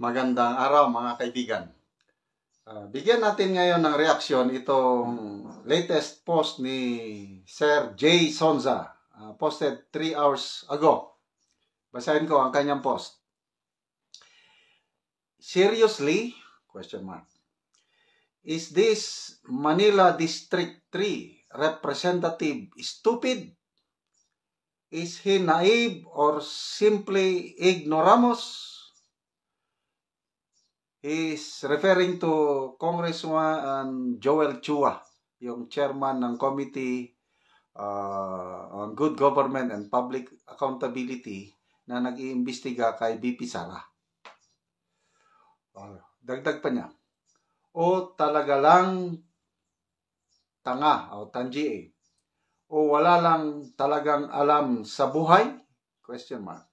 Magandang araw mga kaibigan. Bigyan natin ngayon ng reaksyon itong latest post ni Sir Jay Sonza. Posted 3 hours ago. Basahin ko ang kanyang post. Seriously? Question mark. Is this Manila District 3 representative stupid? Is he naive or simply ignoramus? He's referring to Congressman Joel Chua, yung chairman ng Committee on Good Government and Public Accountability na nag-iimbestiga kay BP Sara. Dagdag pa niya. O talaga lang tanga o tangi o wala lang talagang alam sa buhay? Question mark.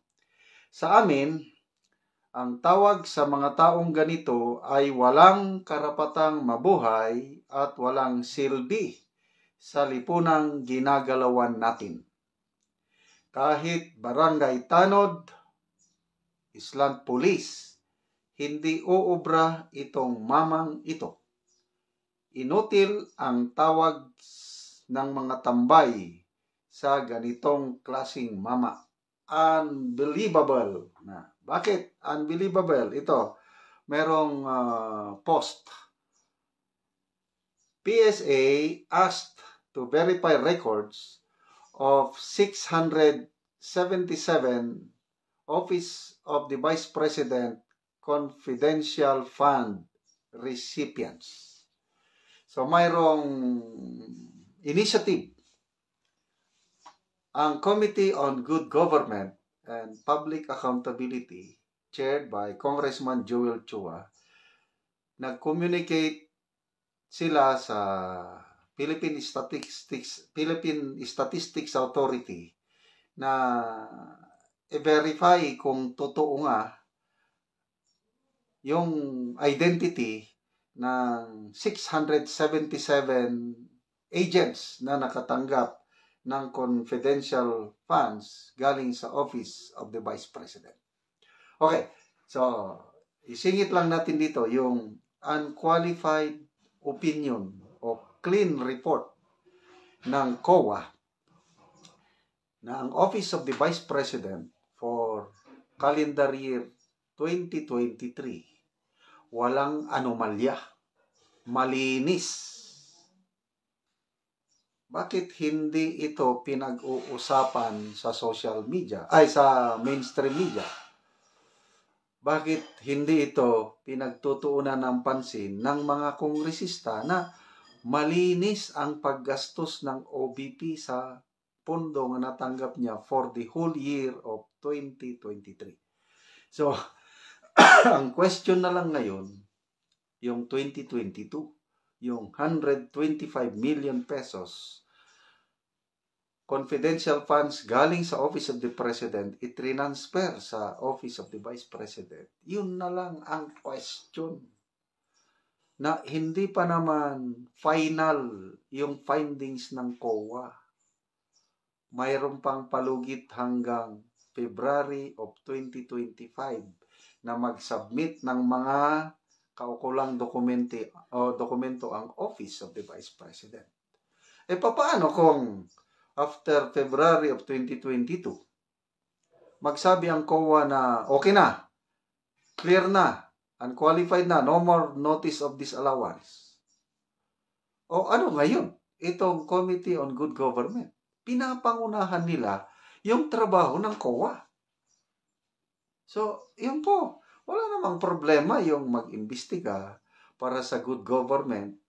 Sa amin, ang tawag sa mga taong ganito ay walang karapatang mabuhay at walang silbi sa lipunang ginagalawan natin. Kahit barangay tanod, island police, hindi uubra itong mamang ito. Inutil ang tawag ng mga tambay sa ganitong klasing mama. Unbelievable. Bakit? Unbelievable. Ito, merong post. PSA asked to verify records of 677 Office of the Vice President Confidential Fund recipients. So, mayroong initiative ang Committee on Good Government and Public Accountability, chaired by Congressman Joel Chua, nag-communicate sila sa Philippine Statistics Authority na i-verify kung totoo nga yung identity ng 677 agents na nakatanggap ng confidential funds galing sa Office of the Vice President. Okay, so isingit lang natin dito yung unqualified opinion o clean report ng COA na ang Office of the Vice President for calendar year 2023 walang anomalya, malinis. Bakit hindi ito pinag-uusapan sa social media, sa mainstream media? Bakit hindi ito pinagtutuunan ng pansin ng mga kongresista na malinis ang paggastos ng OBP sa pondo na natanggap niya for the whole year of 2023? So, ang question na lang ngayon, yung 2022, yung 125 million pesos confidential funds galing sa Office of the President, i-transfer sa Office of the Vice President. Yun na lang ang question. Na hindi pa naman final yung findings ng COA. Mayroon pang palugit hanggang February of 2025 na mag-submit ng mga kaukulang dokumento ang Office of the Vice President. Paano kung after February of 2022, magsabi ang COA na okay na, clear na, unqualified na, no more notice of disallowance? O ano ngayon? Itong Committee on Good Government, pinapangunahan nila yung trabaho ng COA. So, yun po. Wala namang problema yung mag-imbestiga para sa good government.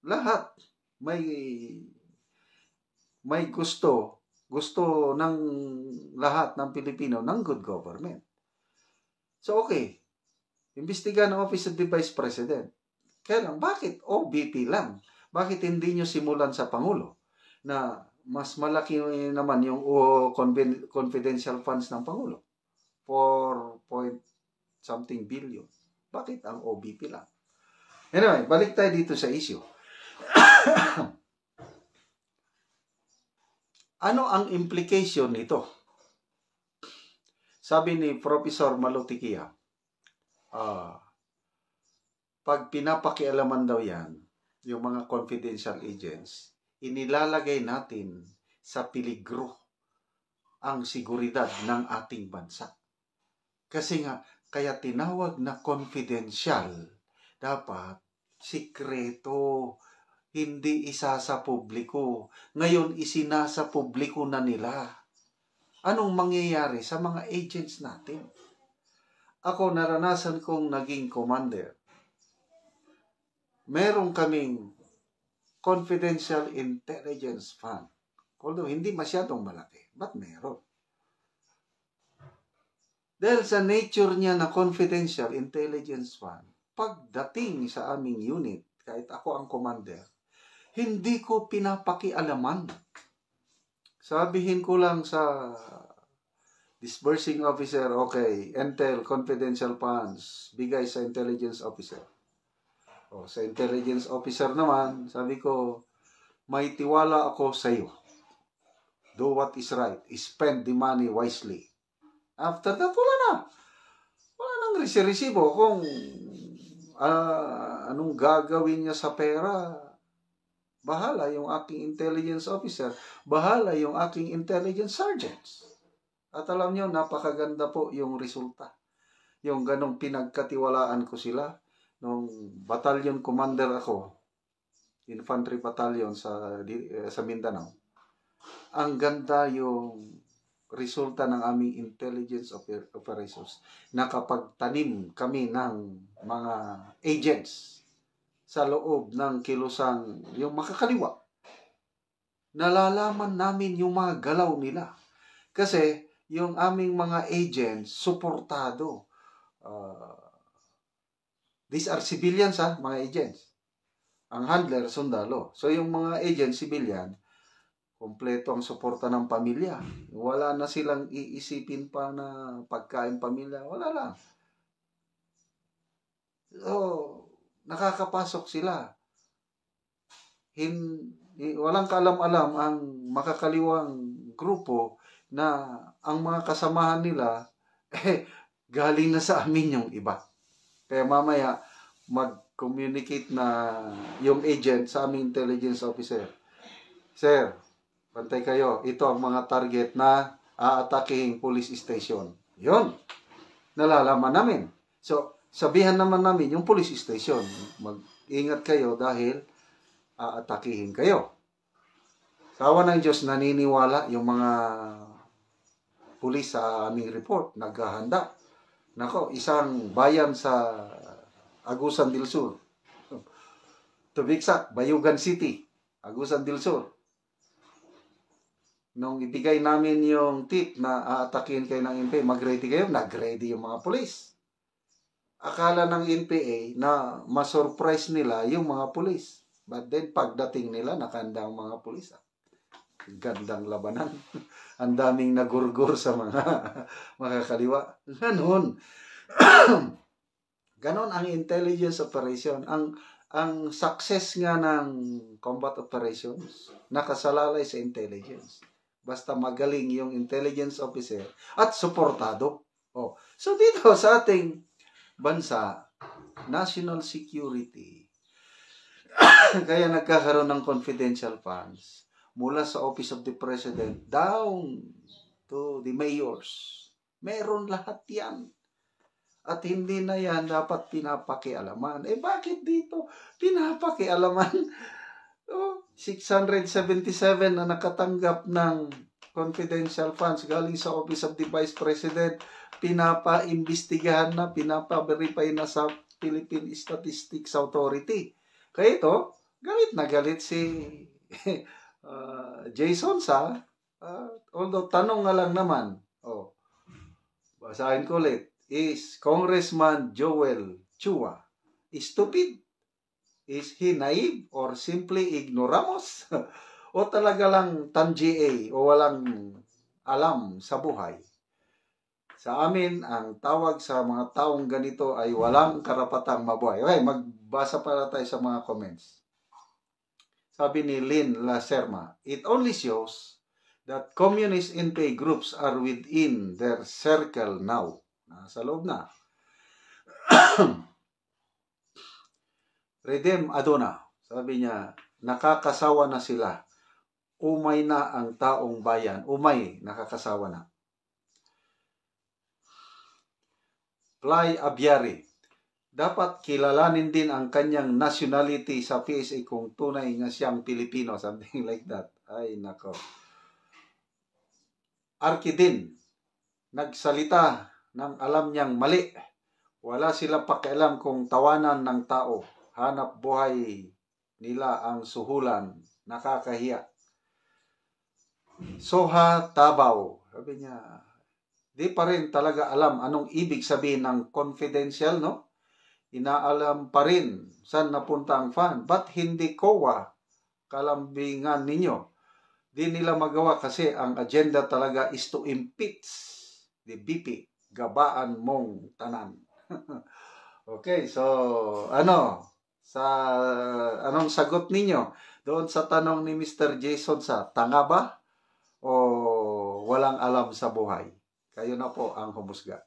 Lahat may gusto ng lahat ng Pilipino ng good government. So, okay. Imbestiga ng Office of the Vice President. Kaya lang, bakit OBP lang? Bakit hindi nyo simulan sa Pangulo na mas malaki naman yung confidential funds ng Pangulo? 4-something billion. Bakit ang OBP lang? Anyway, balik tayo dito sa issue. Ano ang implication nito? Sabi ni Professor Malutikia, pag pinapakialaman daw yan, yung mga confidential agents, inilalagay natin sa peligro ang seguridad ng ating bansa. Kasi nga, kaya tinawag na confidential, dapat sikreto, hindi isa sa publiko. Ngayon, isinasa publiko na nila. Anong mangyayari sa mga agents natin? Ako, naranasan kong naging commander. Meron kaming confidential intelligence fund. Although, hindi masyadong malaki. But meron. Dahil sa nature niya na confidential intelligence fund, pagdating sa aming unit, kahit ako ang commander, hindi ko pinapakialaman. Sabihin ko lang sa disbursing officer, okay, intel, confidential funds, bigay sa intelligence officer. O, sa intelligence officer naman, sabi ko, may tiwala ako sa iyo. Do what is right. Spend the money wisely. After that, wala na. Wala nang resibo kung anong gagawin niya sa pera. Bahala yung aking intelligence officer. Bahala yung aking intelligence sergeants. At alam niyo, napakaganda po yung resulta. Yung ganong pinagkatiwalaan ko sila. Nung battalion commander ako, infantry battalion sa Mindanao. Ang ganda yung resulta ng aming intelligence operations. Nakapagtanim kami ng mga agents sa loob ng kilusang yung makakaliwa. Nalalaman namin yung mga galaw nila. Kasi yung aming mga agents, suportado. These are civilians, mga agents. Ang handler, sundalo. So yung mga agents, civilian, kompleto ang suporta ng pamilya. Wala na silang iisipin pa na pagkain pamilya. Wala lang. So, nakakapasok sila. Walang kaalam-alam ang makakaliwang grupo na ang mga kasamahan nila galing na sa amin yung iba. Kaya mamaya mag-communicate na yung agent sa aming intelligence officer. Sir, bantay kayo. Ito ang mga target na aataking police station. Yun. Nalalaman namin. So, sabihan naman namin yung police station. Mag-ingat kayo dahil aatakihin kayo. Sa awa ng Diyos, naniniwala yung mga pulis sa aming report. Naghahanda. Nako, isang bayan sa Agusan del Sur. To be exact, Bayugan City, Agusan del Sur. Nung ibigay namin yung tip na aatakihin kayo ng NPA, mag-ready kayo, nag-ready yung mga pulis. Akala ng NPA na ma-surprise nila yung mga pulis. But then, pagdating nila, nakahanda ang mga pulis. Gandang labanan. Ang daming nagurgur sa mga makakaliwa. Ganon. Ganon ang intelligence operation. Ang success nga ng combat operations, nakasalalay sa intelligence. Basta magaling yung intelligence officer at suportado. So dito sa ating bansa, national security, kaya nagkakaroon ng confidential funds mula sa Office of the President down to the mayors. Meron lahat yan. At hindi na yan dapat pinapakialaman. Bakit dito pinapakialaman? 677 na nakatanggap ng confidential funds galing sa Office of the Vice President, pinapa-imbestigahan na, pinapa-verify na sa Philippine Statistics Authority. Kaya ito, galit na galit si Jason sa, although tanong nga lang naman, basahin ko ulit, is Congressman Joel Chua stupid? Is he naive or simply ignoramos? O talaga lang tangier o walang alam sa buhay? Sa amin, ang tawag sa mga taong ganito ay walang karapatang mabuhay. Okay, magbasa pala tayo sa mga comments. Sabi ni Lynn Lacerma, it only shows that communist NPA groups are within their circle now. Nasa loob na. Redem aduna. Sabi niya, nakakasawa na sila. Umay na ang taong bayan. Umay, nakakasawa na. Fly Abiari. Dapat kilalanin din ang kanyang nationality sa PSA kung tunay nga siyang Pilipino. Something like that. Ay, nako. Arkidin. Nagsalita ng alam niyang mali. Wala silang pakialam kung tawanan ng tao. Hanap buhay nila ang suhulan. Nakakahiya. Soha Tabaw. Sabi niya, di pa rin talaga alam anong ibig sabihin ng confidential, no? Inaalam pa rin saan napunta ang fan. Ba't hindi COA kalambingan ninyo? Di nila magawa kasi ang agenda talaga is to impeach the BP. Gabaan mong tanan. Okay, so anong sagot ninyo doon sa tanong ni Mr. Jason sa tanga ba o walang alam sa buhay? Kayo na po ang humusga.